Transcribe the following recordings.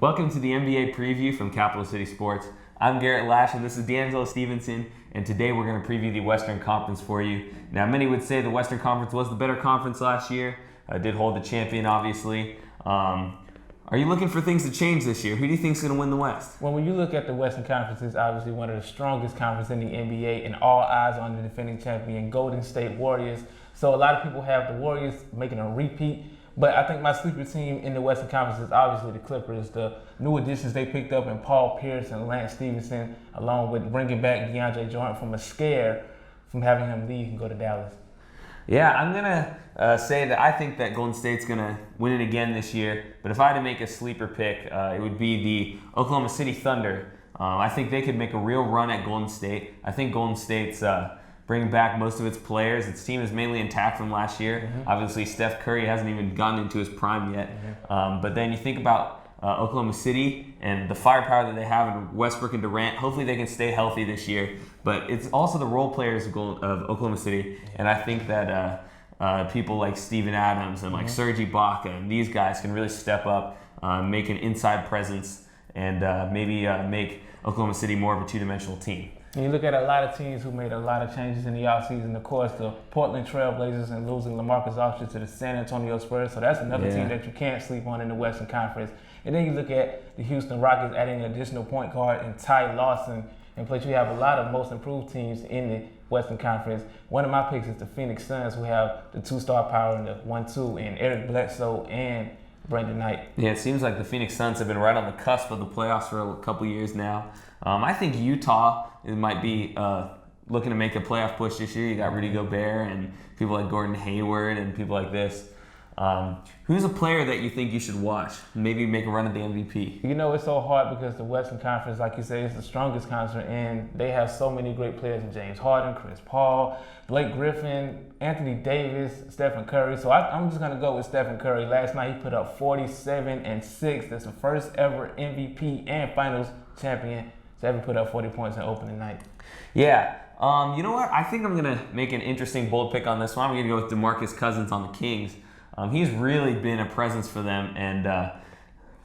Welcome to the NBA preview from Capital City Sports. I'm Garrett, Lash, and this is Stevenson, and today we're going to preview the Western Conference for you. Now, many would say the Western Conference was the better conference last year. Did hold the champion, obviously. Are you looking for things to change this year? Who do you think is going to win the West? Well, when you look at the Western Conference, it's obviously one of the strongest conferences in the NBA, and all eyes on the defending champion, Golden State Warriors. So a lot of people have the Warriors making a repeat. But I think my sleeper team in the Western Conference is obviously the Clippers. The new additions they picked up in Paul Pierce and Lance Stevenson, along with bringing back DeAndre Jordan from a scare from having him leave and go to Dallas. Yeah, I'm going to say that I think that Golden State's going to win it again this year. But if I had to make a sleeper pick, it would be the Oklahoma City Thunder. I think they could make a real run at Golden State. I think Golden State's bringing back most of its players. Its team is mainly intact from last year. Mm-hmm. Obviously, Steph Curry hasn't even gotten into his prime yet. Mm-hmm. But then you think about Oklahoma City and the firepower that they have in Westbrook and Durant. Hopefully they can stay healthy this year. But it's also the role players of Oklahoma City. And I think that people like Steven Adams and like Serge Ibaka and these guys can really step up, make an inside presence, and maybe make Oklahoma City more of a two-dimensional team. And you look at a lot of teams who made a lot of changes in the offseason. Of course, the Portland Trail Blazers and losing LaMarcus Aldridge to the San Antonio Spurs. So that's another team that you can't sleep on in the Western Conference. And then you look at the Houston Rockets adding an additional point guard in Ty Lawson. And plus, you have a lot of most improved teams in the Western Conference. One of my picks is the Phoenix Suns, who have the two-star power in the 1-2 in Eric Bledsoe and Brandon Knight. Yeah, it seems like the Phoenix Suns have been right on the cusp of the playoffs for a couple years now. I think Utah might be looking to make a playoff push this year. You got Rudy Gobert and people like Gordon Hayward and people like this. Who's a player that you think you should watch? Maybe make a run at the MVP? You know, it's so hard because the Western Conference, like you said, is the strongest conference, and they have so many great players in James Harden, Chris Paul, Blake Griffin, Anthony Davis, Stephen Curry. So I'm just going to go with Stephen Curry. Last night he put up 47 and 6. That's the first ever MVP and finals champion to ever put up 40 points in opening night. Yeah. You know what? I think I'm going to make an interesting bold pick on this one. I'm going to go with DeMarcus Cousins on the Kings. He's really been a presence for them and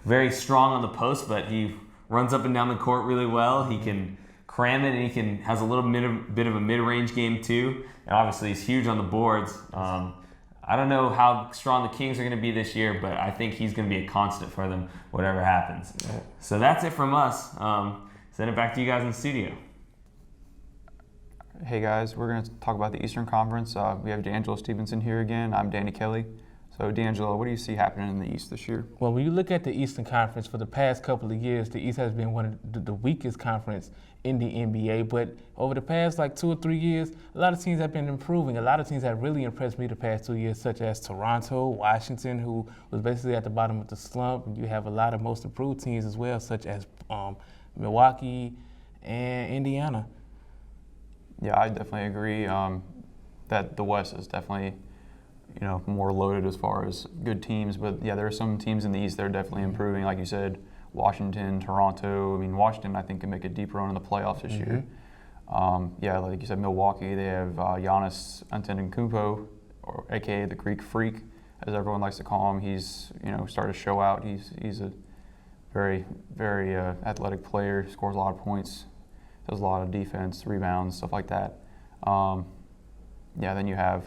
very strong on the post, but he runs up and down the court really well. He can cram it, and he has a little bit of a mid-range game too. And obviously, he's huge on the boards. I don't know how strong the Kings are going to be this year, but I think he's going to be a constant for them, whatever happens. So that's it from us. Send it back to you guys in the studio. Hey guys, we're going to talk about the Eastern Conference. We have D'Angelo Stevenson here again. I'm Danny Kelly. So D'Angelo, what do you see happening in the East this year? Well, when you look at the Eastern Conference for the past couple of years, the East has been one of the weakest conference in the NBA. But over the past 2 or 3 years, a lot of teams have been improving. A lot of teams have really impressed me the past 2 years, such as Toronto, Washington, who was basically at the bottom of the slump. And you have a lot of most improved teams as well, such as Milwaukee and Indiana. Yeah, I definitely agree that the West is definitely more loaded as far as good teams. But yeah, there are some teams in the East that are definitely improving. Like you said, Washington, Toronto. I mean, Washington, I think, can make a deep run in the playoffs this year. Yeah, like you said, Milwaukee, they have Giannis Antetokounmpo, or AKA the Greek Freak, as everyone likes to call him. He's started to show out. He's a very, very athletic player. Scores a lot of points. Does a lot of defense, rebounds, stuff like that. Yeah, then you have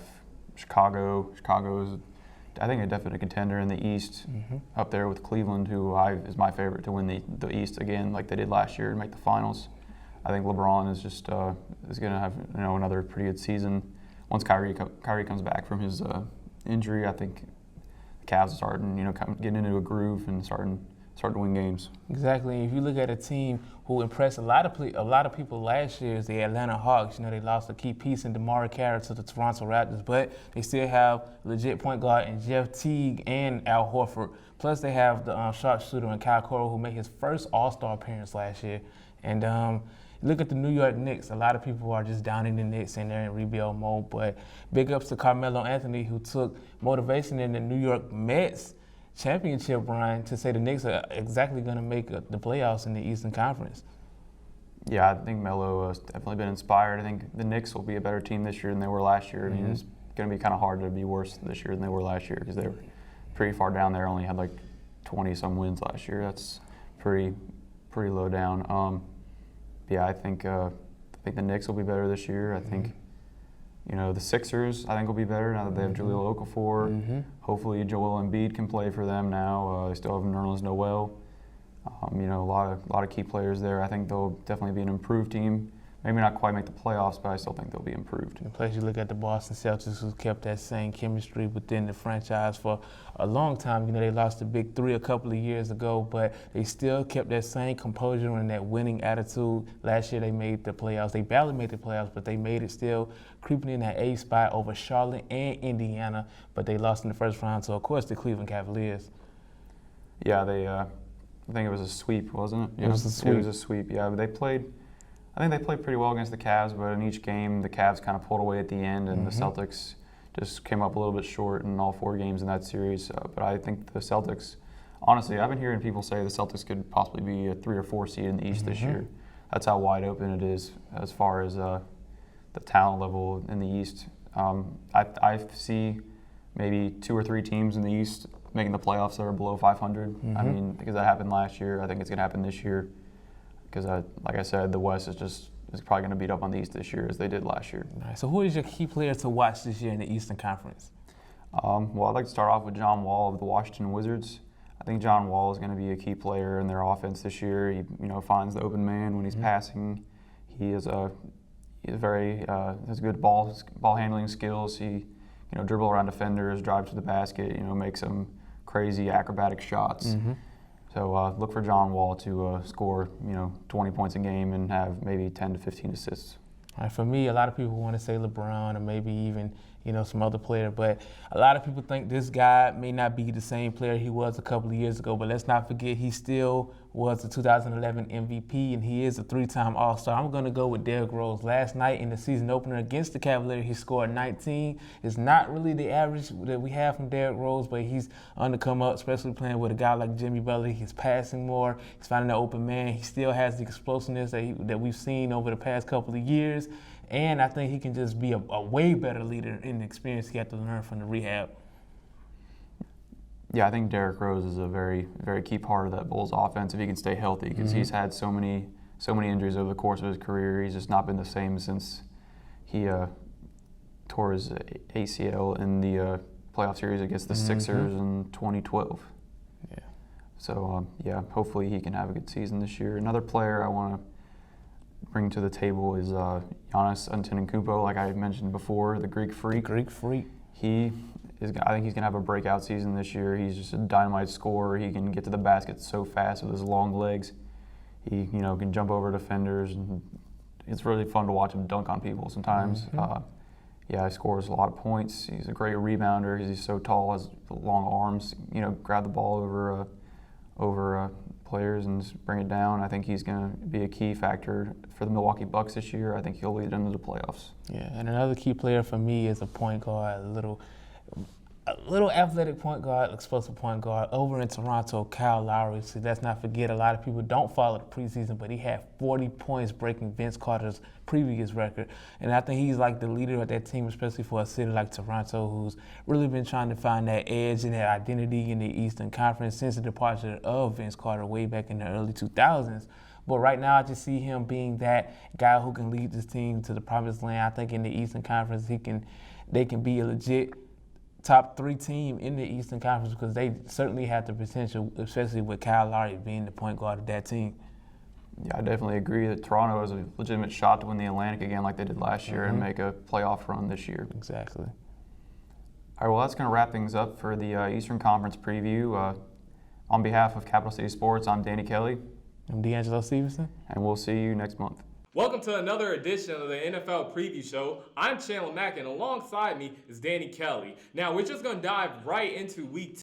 Chicago. Chicago is, I think, a definite contender in the East, up there with Cleveland, who is my favorite to win the East again, like they did last year, and make the finals. I think LeBron is just is going to have another pretty good season. Once Kyrie comes back from his injury, I think the Cavs are starting getting into a groove and starting to win games. Exactly. If you look at a team who impressed a lot of people last year, is the Atlanta Hawks. They lost a key piece in DeMar Carroll to the Toronto Raptors, but they still have legit point guard in Jeff Teague and Al Horford. Plus, they have the sharpshooter in Kyle Korver, who made his first All-Star appearance last year. And look at the New York Knicks. A lot of people are just down in the Knicks and they're in rebuild mode. But big ups to Carmelo Anthony, who took motivation in the New York Mets championship run to say the Knicks are exactly going to make the playoffs in the Eastern Conference. Yeah, I think Melo has definitely been inspired. I think the Knicks will be a better team this year than they were last year. I mean, it's going to be kind of hard to be worse this year than they were last year because they were pretty far down there, only had 20-some wins last year. That's pretty low down. Yeah, I think the Knicks will be better this year. I think, the Sixers, I think, will be better now that they have Jahlil Okafor. Hopefully Joel Embiid can play for them now. They still have Nerlens Noel. A lot of key players there. I think they'll definitely be an improved team. Maybe not quite make the playoffs, but I still think they'll be improved. And plus, you look at the Boston Celtics, who kept that same chemistry within the franchise for a long time. They lost the Big Three a couple of years ago, but they still kept that same composure and that winning attitude. Last year, they made the playoffs. They barely made the playoffs, but they made it still, creeping in that 8th spot over Charlotte and Indiana. But they lost in the first round to, of course, the Cleveland Cavaliers. Yeah, I think it was a sweep, wasn't it? It was a sweep. It was a sweep. Yeah, but I think they played pretty well against the Cavs, but in each game, the Cavs kind of pulled away at the end, and the Celtics just came up a little bit short in all 4 games in that series. But I think the Celtics, honestly, I've been hearing people say the Celtics could possibly be a 3 or 4 seed in the East this year. That's how wide open it is as far as the talent level in the East. I see maybe 2 or 3 teams in the East making the playoffs that are below 500. I mean, because that happened last year. I think it's going to happen this year. Because, like I said, the West is probably going to beat up on the East this year as they did last year. All right, so who is your key player to watch this year in the Eastern Conference? Well, I'd like to start off with John Wall of the Washington Wizards. I think John Wall is going to be a key player in their offense this year. He, finds the open man when he's passing. He is has good ball handling skills. He, dribble around defenders, drive to the basket. Make some crazy acrobatic shots. So look for John Wall to score, 20 points a game and have maybe 10 to 15 assists. All right, for me, a lot of people want to say LeBron or maybe even, some other player, but a lot of people think this guy may not be the same player he was a couple of years ago, but let's not forget he still was the 2011 MVP and he is a 3-time All-Star. I'm going to go with Derrick Rose. Last night in the season opener against the Cavaliers, he scored 19. It's not really the average that we have from Derrick Rose, but he's on the come up, especially playing with a guy like Jimmy Butler. He's passing more. He's finding the open man. He still has the explosiveness that we've seen over the past couple of years. And I think he can just be a way better leader in the experience he had to learn from the rehab. Yeah, I think Derrick Rose is a very, very key part of that Bulls offense if he can stay healthy, because he's had so many injuries over the course of his career. He's just not been the same since he tore his ACL in the playoff series against the Sixers in 2012. Yeah. So, hopefully he can have a good season this year. Another player I want to bring to the table is Giannis Antetokounmpo, like I mentioned before, the Greek Freak. The Greek Freak. I think he's going to have a breakout season this year. He's just a dynamite scorer. He can get to the basket so fast with his long legs. He, can jump over defenders, and it's really fun to watch him dunk on people sometimes. He scores a lot of points. He's a great rebounder because he's so tall, has long arms. Grab the ball over players and just bring it down. I think he's going to be a key factor for the Milwaukee Bucks this year. I think he'll lead them to the playoffs. Yeah, and another key player for me is a point guard, a little athletic point guard, explosive point guard over in Toronto, Kyle Lowry. So let's not forget, a lot of people don't follow the preseason, but he had 40 points breaking Vince Carter's previous record. And I think he's like the leader of that team, especially for a city like Toronto, who's really been trying to find that edge and that identity in the Eastern Conference since the departure of Vince Carter way back in the early 2000s. But right now, I just see him being that guy who can lead this team to the promised land. I think in the Eastern Conference, they can be a legit top 3 team in the Eastern Conference because they certainly have the potential, especially with Kyle Lowry being the point guard of that team. Yeah, I definitely agree that Toronto has a legitimate shot to win the Atlantic again like they did last year and make a playoff run this year. Exactly. All right, well, that's going to wrap things up for the Eastern Conference preview. On behalf of Capital City Sports, I'm Danny Kelly. I'm D'Angelo Stevenson. And we'll see you next month. Welcome to another edition of the NFL Preview Show. I'm Chandler Mack, and alongside me is Danny Kelly. Now, we're just going to dive right into Week 2.